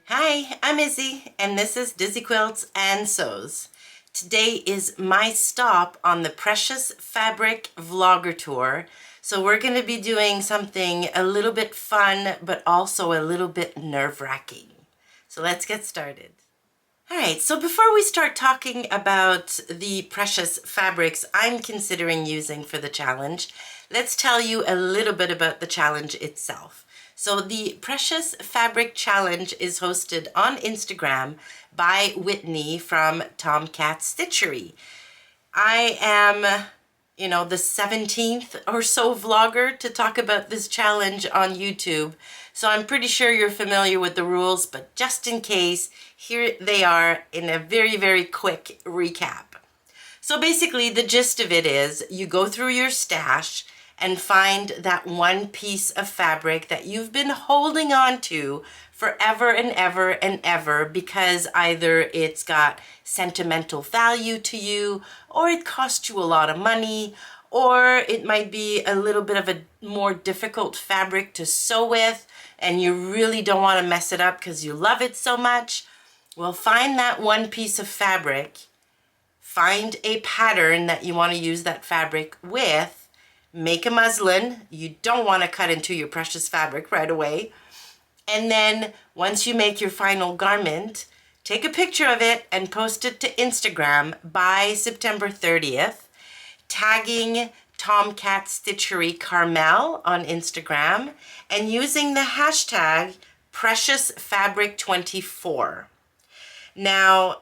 Hi, I'm Izzy, and this is Dizzy Quilts and Sews. Today is my stop on the Precious Fabric Vlogger Tour. So we're going to be doing something a little bit fun, but also a little bit nerve-wracking. So let's get started. Alright, so before we start talking about the precious fabrics I'm considering using for the challenge, let's tell you a little bit about the challenge itself. So the Precious Fabric Challenge is hosted on Instagram by Whitney from Tomcat Stitchery. I am, the 17th or so vlogger to talk about this challenge on YouTube. So I'm pretty sure you're familiar with the rules, but just in case, here they are in a very, very quick recap. So basically the gist of it is you go through your stash and find that one piece of fabric that you've been holding on to forever and ever and ever because either it's got sentimental value to you, or it cost you a lot of money, or it might be a little bit of a more difficult fabric to sew with and you really don't want to mess it up because you love it so much. Well, find that one piece of fabric, find a pattern that you want to use that fabric with, make a muslin. You don't want to cut into your precious fabric right away. And then once you make your final garment, take a picture of it and post it to Instagram by September 30th, tagging Tomcat Stitchery Carmel on Instagram and using the hashtag PreciousFabric24. Now,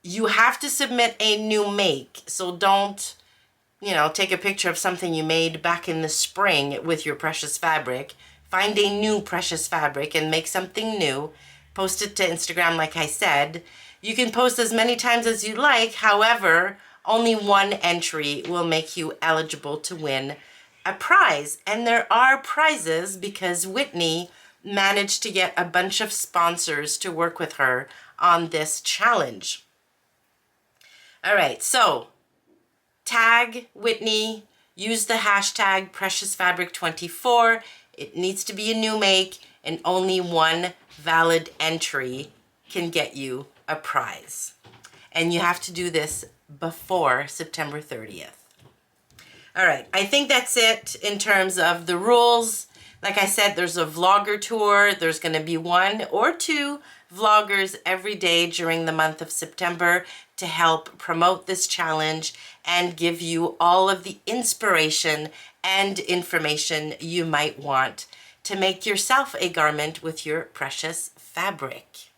you have to submit a new make, so don't take a picture of something you made back in the spring with your precious fabric. Find a new precious fabric and make something new. Post it to Instagram like I said. You can post as many times as you like. However, only one entry will make you eligible to win a prize. And there are prizes because Whitney managed to get a bunch of sponsors to work with her on this challenge. All right, so tag Whitney, use the hashtag PreciousFabric24. It needs to be a new make, and only one valid entry can get you a prize. And you have to do this before September 30th. All right, I think that's it in terms of the rules. Like I said, there's a vlogger tour. There's going to be 1 or 2 vloggers every day during the month of September to help promote this challenge and give you all of the inspiration and information you might want to make yourself a garment with your precious fabric.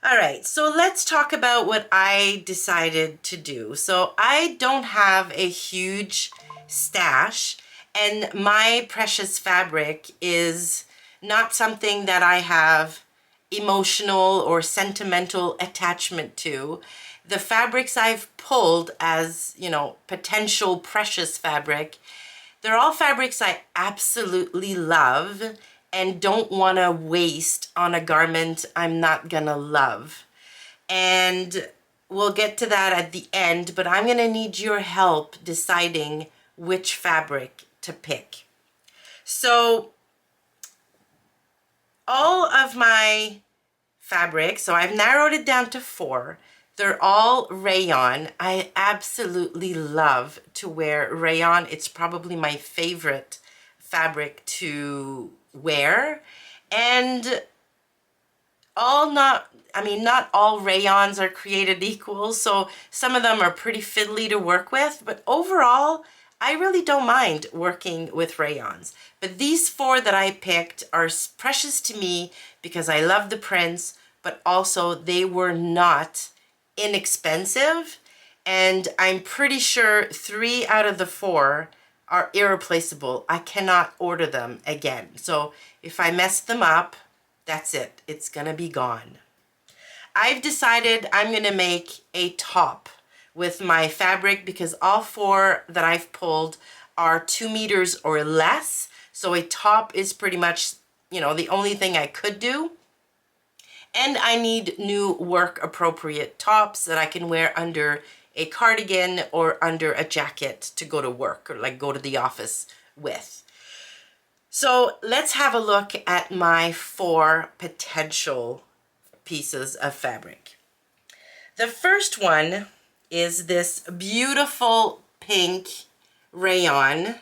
All right, so let's talk about what I decided to do. So I don't have a huge stash, and my precious fabric is not something that I have emotional or sentimental attachment to. The fabrics I've pulled as, potential precious fabric, they're all fabrics I absolutely love and don't want to waste on a garment I'm not gonna love. And we'll get to that at the end, but I'm gonna need your help deciding which fabric to pick. So all of my fabrics, so I've narrowed it down to 4. They're all rayon. I absolutely love to wear rayon. It's probably my favorite fabric to wear. And not all rayons are created equal, so some of them are pretty fiddly to work with, but overall, I really don't mind working with rayons. But these 4 that I picked are precious to me because I love the prints, but also they were not inexpensive, and I'm pretty sure 3 out of the 4 are irreplaceable. I cannot order them again. So if I mess them up, that's it. It's gonna be gone. I've decided I'm gonna make a top with my fabric because all 4 that I've pulled are 2 meters or less. So a top is pretty much, the only thing I could do. And I need new work appropriate tops that I can wear under a cardigan or under a jacket to go to work or like go to the office with. So let's have a look at my 4 potential pieces of fabric. The first one is this beautiful pink rayon,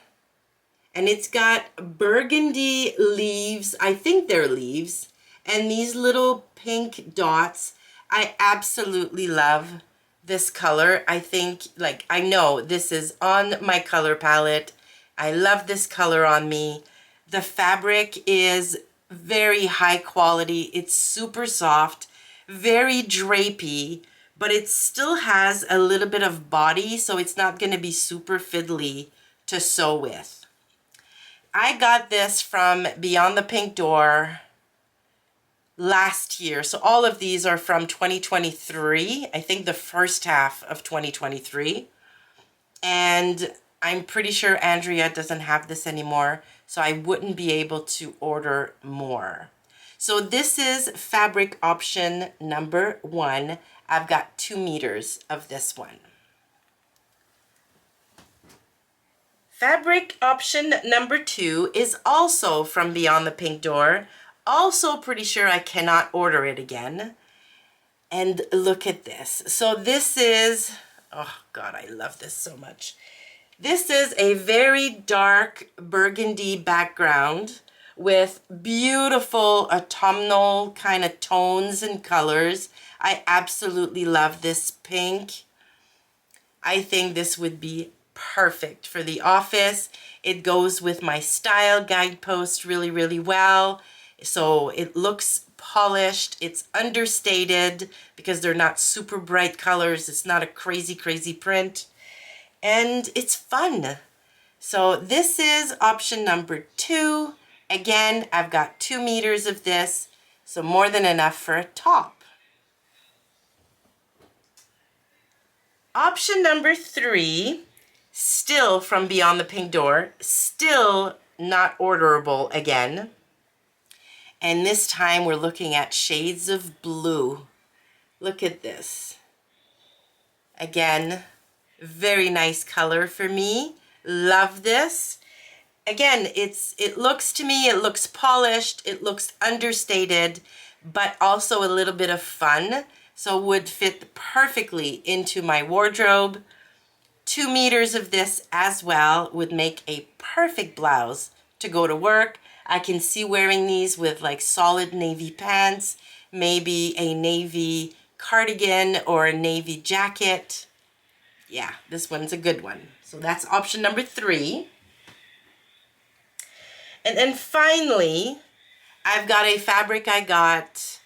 and it's got burgundy leaves, I think they're leaves, and these little pink dots. I absolutely love this color. I think, like, I know this is on my color palette. I love this color on me. The fabric is very high quality. It's super soft, very drapey, but it still has a little bit of body, so it's not going to be super fiddly to sew with. I got this from Beyond the Pink Door last year. So all of these are from 2023. I think the first half of 2023. And I'm pretty sure Andrea doesn't have this anymore, so I wouldn't be able to order more. So this is fabric option number 1. I've got 2 meters of this one. Fabric option number 2 is also from Beyond the Pink Door. Also pretty sure I cannot order it again. And look at this. So this is, oh God, I love this so much. This is a very dark burgundy background with beautiful autumnal kind of tones and colors. I absolutely love this pink. I think this would be perfect for the office. It goes with my style guidepost really, really well. So it looks polished. It's understated because they're not super bright colors. It's not a crazy, crazy print. And it's fun. So this is option number 2. Again, I've got 2 meters of this, so more than enough for a top. Option number 3, still from Beyond the Pink Door, still not orderable again. And this time we're looking at shades of blue. Look at this. Again, very nice color for me. Love this. Again, it looks to me, it looks polished, it looks understated, but also a little bit of fun. So would fit perfectly into my wardrobe. 2 meters of this as well would make a perfect blouse to go to work. I can see wearing these with like solid navy pants, maybe a navy cardigan or a navy jacket. Yeah, this one's a good one. So that's option number 3. And then finally, I've got a fabric I got,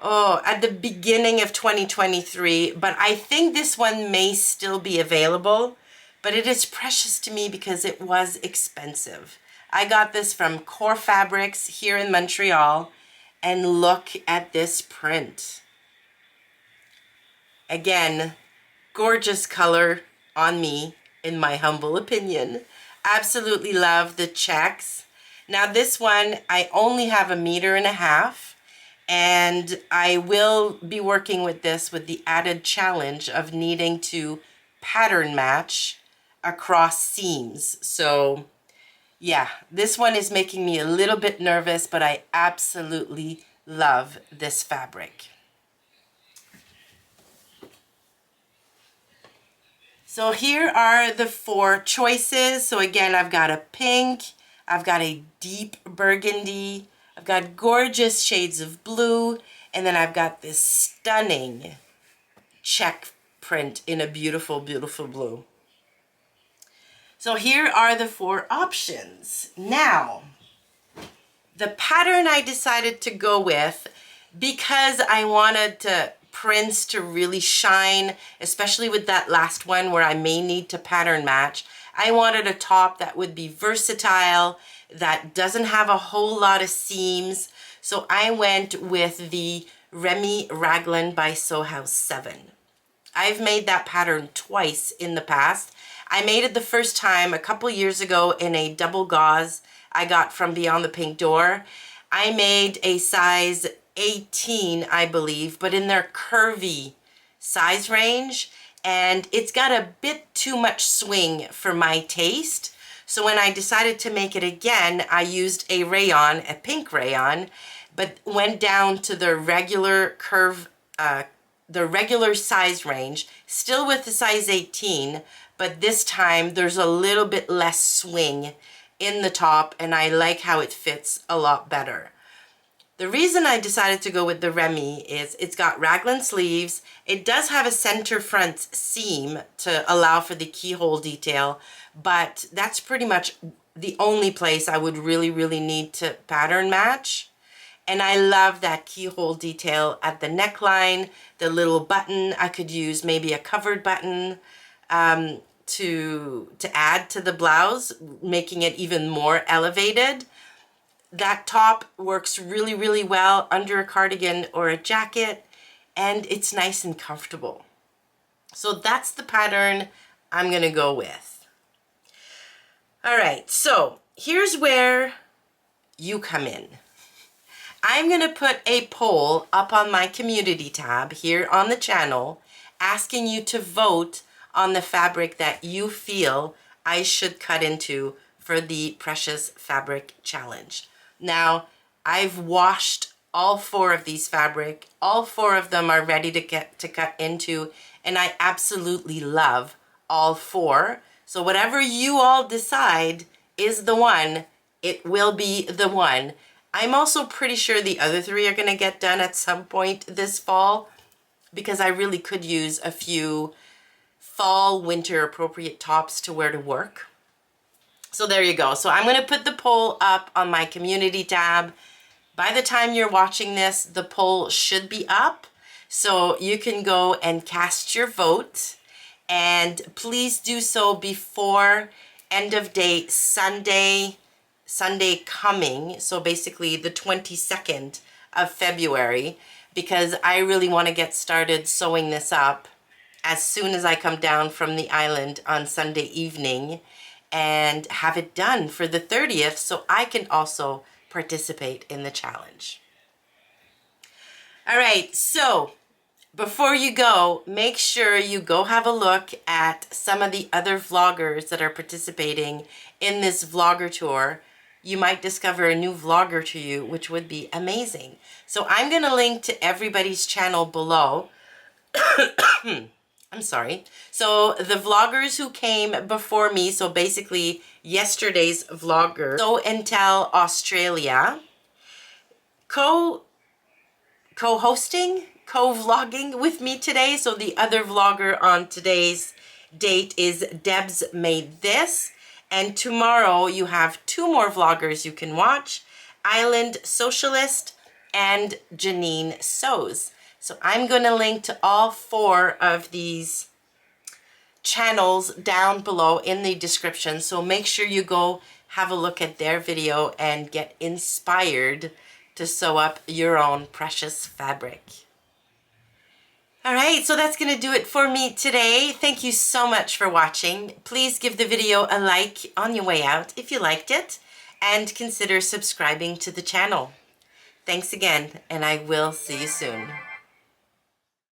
at the beginning of 2023, but I think this one may still be available, but it is precious to me because it was expensive. I got this from Core Fabrics here in Montreal, and look at this print. Again, gorgeous color on me, in my humble opinion. Absolutely love the checks. Now this one, I only have 1.5 meters, and I will be working with this with the added challenge of needing to pattern match across seams. So yeah, this one is making me a little bit nervous, but I absolutely love this fabric. So here are the 4 choices. So again, I've got a pink, I've got a deep burgundy, I've got gorgeous shades of blue, and then I've got this stunning check print in a beautiful, beautiful blue. So here are the 4 options. Now, the pattern I decided to go with, because I wanted prints to really shine, especially with that last one where I may need to pattern match, I wanted a top that would be versatile, that doesn't have a whole lot of seams. So I went with the Remy Raglan by Sew House 7. I've made that pattern twice in the past. I made it the first time a couple years ago in a double gauze I got from Beyond the Pink Door. I made a size 18, I believe, but in their curvy size range, and it's got a bit too much swing for my taste. So when I decided to make it again, I used a rayon, a pink rayon, but went down to the regular curve, the regular size range, still with the size 18, but this time there's a little bit less swing in the top, and I like how it fits a lot better. The reason I decided to go with the Remy is it's got raglan sleeves. It does have a center front seam to allow for the keyhole detail, but that's pretty much the only place I would really need to pattern match. And I love that keyhole detail at the neckline, the little button. I could use maybe a covered button to add to the blouse, making it even more elevated. That top works really well under a cardigan or a jacket, and it's nice and comfortable. So that's the pattern I'm gonna go with. All right, so here's where you come in. I'm gonna put a poll up on my community tab here on the channel, asking you to vote on the fabric that you feel I should cut into for the Precious Fabric Challenge. Now, I've washed all 4 of these fabric. All 4 of them are ready to cut into, and I absolutely love all 4. So whatever you all decide is the one, it will be the one. I'm also pretty sure the other 3 are going to get done at some point this fall, because I really could use a few fall, winter appropriate tops to wear to work. So there you go. So I'm going to put the poll up on my community tab. By the time you're watching this, the poll should be up. So you can go and cast your vote. And please do so before end of day Sunday coming. So basically the 22nd of February, because I really want to get started sewing this up as soon as I come down from the island on Sunday evening, and have it done for the 30th so I can also participate in the challenge. All right, so before you go, make sure you go have a look at some of the other vloggers that are participating in this vlogger tour. You might discover a new vlogger to you, which would be amazing. So I'm going to link to everybody's channel below. I'm sorry. So the vloggers who came before me, so basically yesterday's vlogger, Sew and Tell Australia, co-hosting, co-vlogging with me today. So the other vlogger on today's date is Debs Made This. And tomorrow you have 2 more vloggers you can watch, Island Socialist and Janine Sews. So I'm going to link to all 4 of these channels down below in the description. So make sure you go have a look at their video and get inspired to sew up your own precious fabric. All right, so that's going to do it for me today. Thank you so much for watching. Please give the video a like on your way out if you liked it, and consider subscribing to the channel. Thanks again, and I will see you soon.